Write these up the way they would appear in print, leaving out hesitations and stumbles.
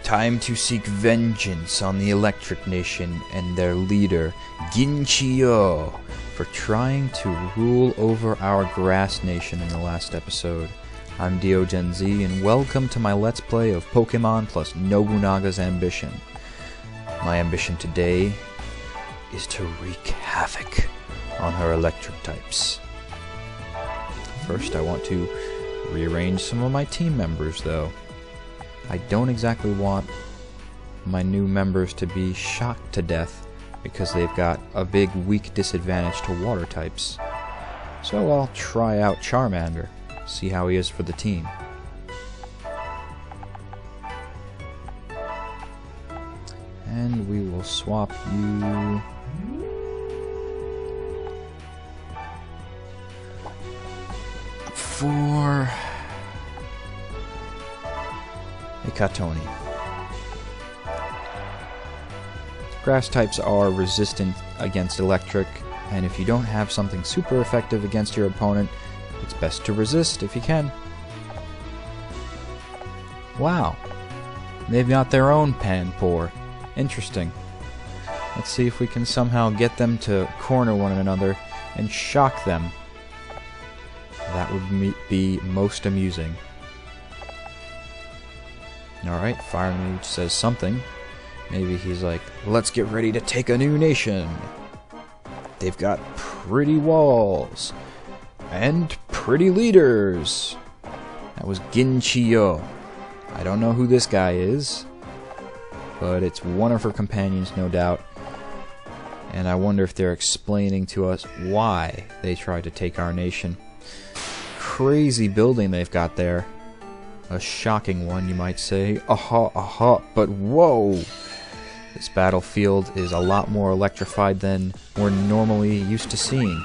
Time to seek vengeance on the Electric Nation and their leader, Ginchiyo, for trying to rule over our Grass Nation in the last episode. I'm DeoGenZ, and welcome to my Let's Play of Pokemon+Nobunaga's Ambition. My ambition today is to wreak havoc on her electric types. First, I want to rearrange some of my team members, though. I don't exactly want my new members to be shocked to death because they've got a big weak disadvantage to water types. So I'll try out Charmander, see how he is for the team. And we will swap you for a Katoni. Grass types are resistant against electric, and if you don't have something super effective against your opponent, it's best to resist if you can. Wow, they've got their own Panpour. Interesting. Let's see if we can somehow get them to corner one another and shock them. That would be most amusing. Alright, Fire Mage says something. Maybe he's like, let's get ready to take a new nation. They've got pretty walls. And pretty leaders. That was Ginchiyo. I don't know who this guy is, but it's one of her companions, no doubt. And I wonder if they're explaining to us why they tried to take our nation. Crazy building they've got there. A shocking one, you might say. Aha, aha, but whoa! This battlefield is a lot more electrified than we're normally used to seeing.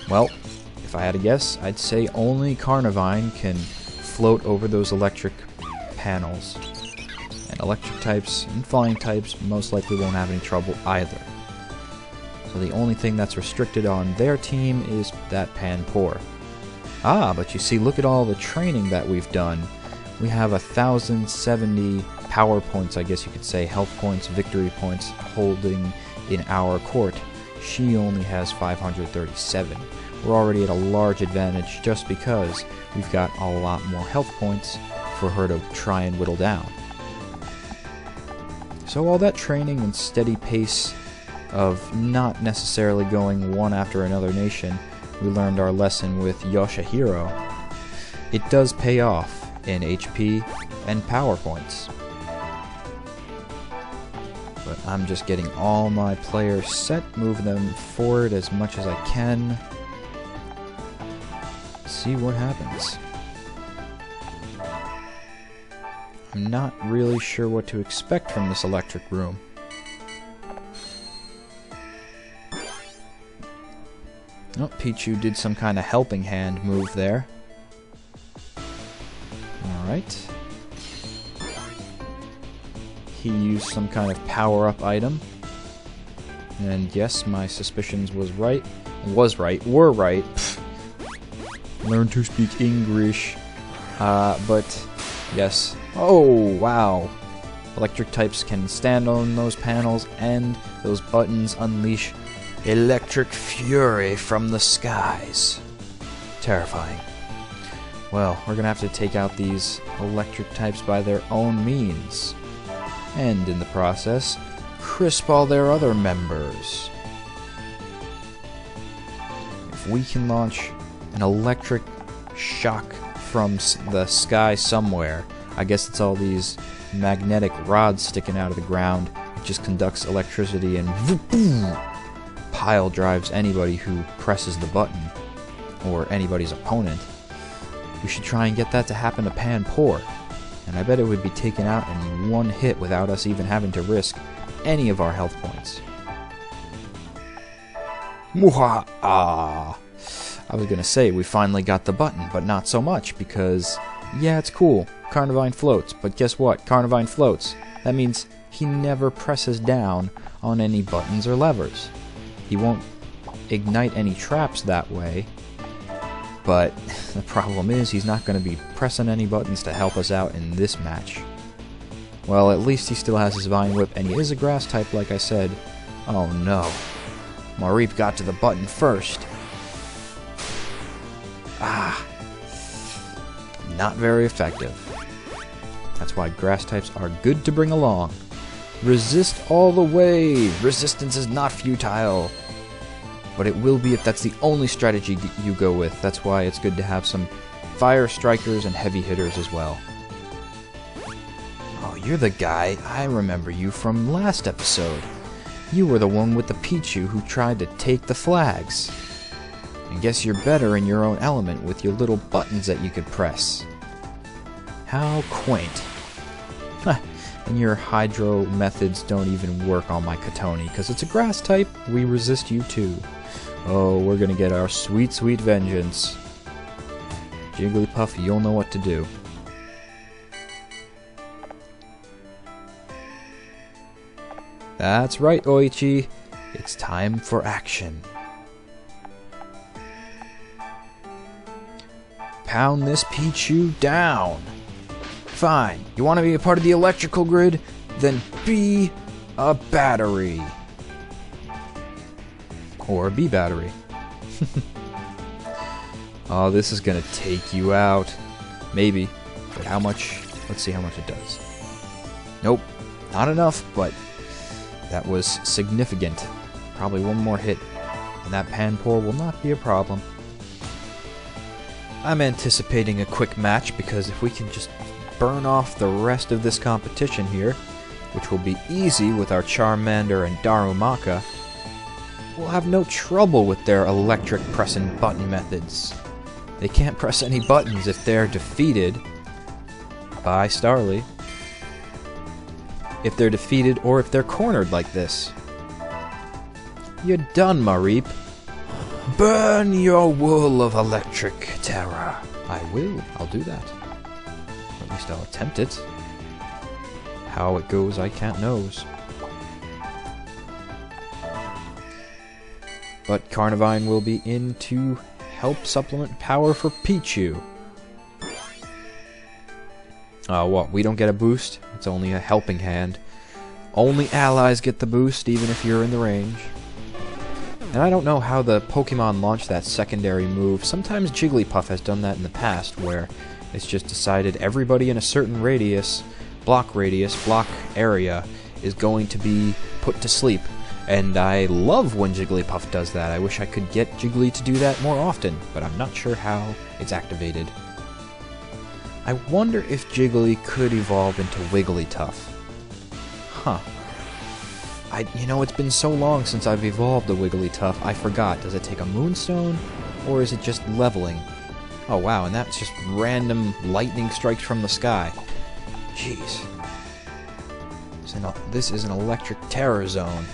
Well, if I had to guess, I'd say only Carnivine can float over those electric panels. And electric types and flying types most likely won't have any trouble either. So the only thing that's restricted on their team is that Panpour. Ah, but you see, look at all the training that we've done. We have 1,070 power points, I guess you could say, health points, victory points, holding in our court. She only has 537. We're already at a large advantage just because we've got a lot more health points for her to try and whittle down. So all that training and steady pace of not necessarily going one after another nation, we learned our lesson with Yoshihiro. It does pay off in HP and power points. But I'm just getting all my players set, move them forward as much as I can. See what happens. I'm not really sure what to expect from this electric room. Oh, Pichu did some kind of helping hand move there. Alright. He used some kind of power-up item. And yes, my suspicions were right. Pfft. Learn to speak English. But, yes. Oh, wow. Electric types can stand on those panels, and those buttons unleash electric fury from the skies. Terrifying. Well, we're gonna have to take out these electric types by their own means. And in the process, crisp all their other members. If we can launch an electric shock from the sky somewhere, I guess it's all these magnetic rods sticking out of the ground. It just conducts electricity and boom, pile drives anybody who presses the button, or anybody's opponent. We should try and get that to happen to Panpour, and I bet it would be taken out in one hit without us even having to risk any of our health points. Muha! Ah! I was gonna say we finally got the button, but not so much, because, yeah, it's cool, Carnivine floats, but guess what? Carnivine floats. That means he never presses down on any buttons or levers. He won't ignite any traps that way, But the problem is he's not going to be pressing any buttons to help us out in this match. Well, at least he still has his Vine Whip, and he is a grass type like I said. Oh no. Mareep got to the button first. Ah. Not very effective. That's why grass types are good to bring along. Resist all the way! Resistance is not futile. But it will be if that's the only strategy you go with. That's why it's good to have some fire strikers and heavy hitters as well. Oh, you're the guy. I remember you from last episode. You were the one with the Pichu who tried to take the flags. I guess you're better in your own element with your little buttons that you could press. How quaint. And your hydro methods don't even work on my Katoni, because it's a grass type. We resist you too. Oh, we're gonna get our sweet, sweet vengeance. Jigglypuff, you'll know what to do. That's right, Oichi. It's time for action. Pound this Pichu down. Fine. You want to be a part of the electrical grid? Then be a battery. Or a bee battery. Oh, this is gonna take you out. Maybe. But how much? Let's see how much it does. Nope. Not enough, but that was significant. Probably one more hit, and that Panpour will not be a problem. I'm anticipating a quick match, because if we can just burn off the rest of this competition here, which will be easy with our Charmander and Darumaka, we'll have no trouble with their electric pressing button methods. They can't press any buttons if they're defeated by Starly. If they're defeated or if they're cornered like this. You're done, Mareep. Burn your wool of electric terror. I will. I'll do that. Or at least I'll attempt it. How it goes, I can't knows. But Carnivine will be in to help supplement power for Pichu. What? We don't get a boost? It's only a helping hand. Only allies get the boost, even if you're in the range. And I don't know how the Pokemon launched that secondary move. Sometimes Jigglypuff has done that in the past, where it's just decided everybody in a certain radius, block area, is going to be put to sleep. And I love when Jigglypuff does that. I wish I could get Jiggly to do that more often, but I'm not sure how it's activated. I wonder if Jiggly could evolve into Wigglytuff. Huh. You know, it's been so long since I've evolved a Wigglytuff, I forgot. Does it take a Moonstone, or is it just leveling? Oh wow, and that's just random lightning strikes from the sky. Jeez. This is an electric terror zone.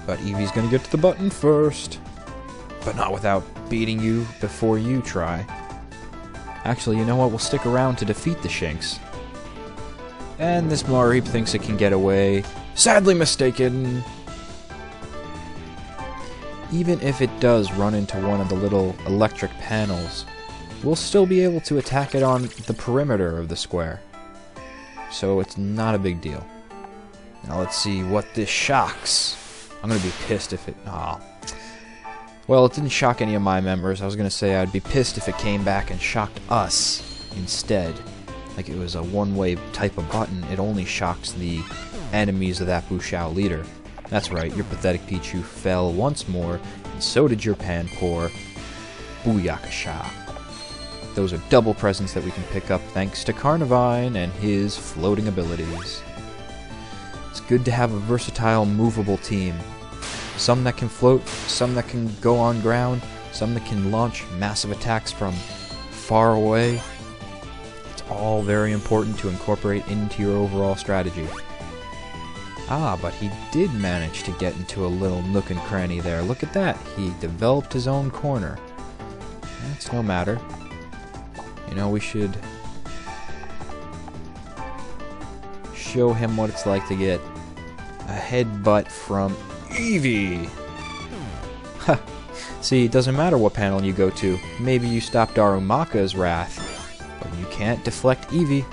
But Eevee's gonna get to the button first. But not without beating you before you try. Actually, you know what? We'll stick around to defeat the Shinx. And this Mareep thinks it can get away. Sadly mistaken! Even if it does run into one of the little electric panels, we'll still be able to attack it on the perimeter of the square. So it's not a big deal. Now let's see what this shocks. I'm gonna be pissed if it... Well, it didn't shock any of my members. I was gonna say I'd be pissed if it came back and shocked us instead. Like it was a one-way type of button. It only shocks the enemies of that Bushao leader. That's right, your pathetic Pichu fell once more, and so did your Panpour. Booyakasha. Those are double presents that we can pick up thanks to Carnivine and his floating abilities. It's good to have a versatile, movable team. Some that can float, some that can go on ground, some that can launch massive attacks from far away. It's all very important to incorporate into your overall strategy. But he did manage to get into a little nook and cranny there. Look at that. He developed his own corner. That's no matter. You know, we should show him what it's like to get a headbutt from Eevee. See, it doesn't matter what panel you go to. Maybe you stop Darumaka's wrath, but you can't deflect Eevee.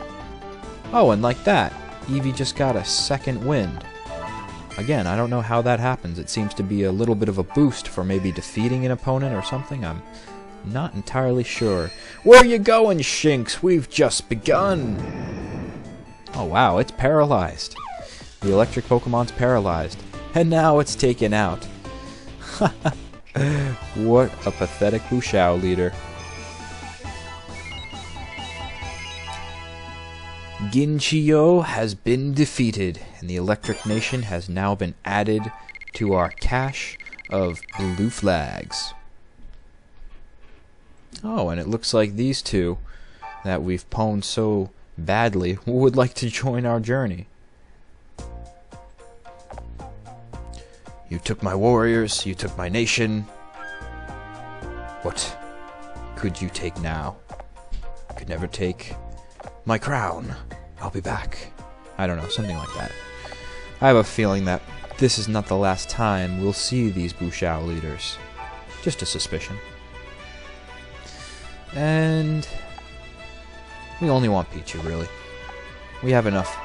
Oh, and like that, Eevee just got a second wind. Again, I don't know how that happens. It seems to be a little bit of a boost for maybe defeating an opponent or something. I'm not entirely sure. Where you going, Shinx? We've just begun. Oh wow, it's paralyzed. The electric Pokemon's paralyzed. And now it's taken out. What a pathetic Bushao leader. Ginchiyo has been defeated, and the Electric Nation has now been added to our cache of blue flags. Oh, and it looks like these two that we've pwned so badly would like to join our journey. You took my warriors, you took my nation. What could you take now? Could never take my crown. I'll be back. I don't know, something like that. I have a feeling that this is not the last time we'll see these Bushao leaders. Just a suspicion. And we only want Pichu, really. We have enough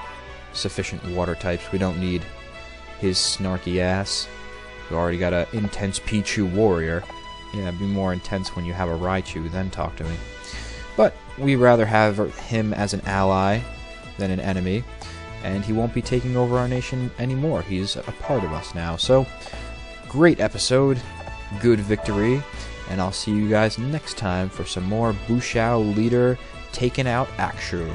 sufficient water types. We don't need his snarky ass. We already got an intense Pichu warrior. Yeah, it'd be more intense when you have a Raichu, then talk to me. But we'd rather have him as an ally than an enemy, and he won't be taking over our nation anymore. He's a part of us now. So, great episode, good victory, and I'll see you guys next time for some more Bushao leader taken out action.